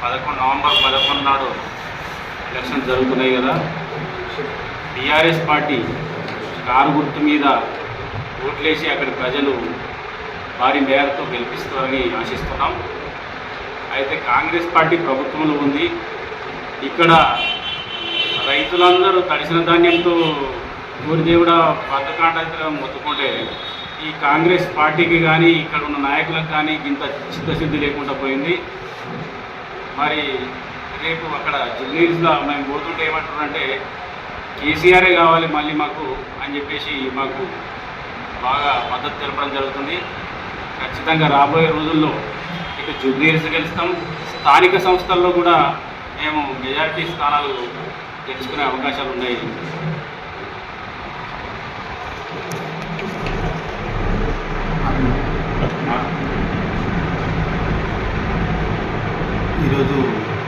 November 11 నాడు election జరుగుతున్నాయి కదా. టీఆర్ఎస్ పార్టీ కారు గుర్తు మీద ఓట్లేసి అక్కడి ప్రజలు భారీ మేరతో గెలిపిస్తారని ఆశిస్తున్నాం. అయితే కాంగ్రెస్ పార్టీ ప్రభుత్వంలో ఉంది. ఇక్కడ రైతులందరూ తడిసిన ధాన్యంతో ఊరిదేవుడా పథకాండ మొత్తుకుంటే ఈ కాంగ్రెస్ పార్టీకి కానీ ఇక్కడ ఉన్న నాయకులకు కానీ ఇంత చిత్తశుద్ధి లేకుండా పోయింది. మరి రేపు అక్కడ జూబ్లీహిల్స్లో మేము పోతుంటే ఏమంటున్నారంటే కేసీఆరే కావాలి మళ్ళీ మాకు అని చెప్పేసి మాకు బాగా మద్దతు తెలపడం జరుగుతుంది. ఖచ్చితంగా రాబోయే రోజుల్లో ఇక జూబ్లీహిల్స్ గెలుస్తాం. స్థానిక సంస్థల్లో కూడా మేము మెజారిటీ స్థానాలు గెలుచుకునే అవకాశాలు ఉన్నాయి. ఈరోజు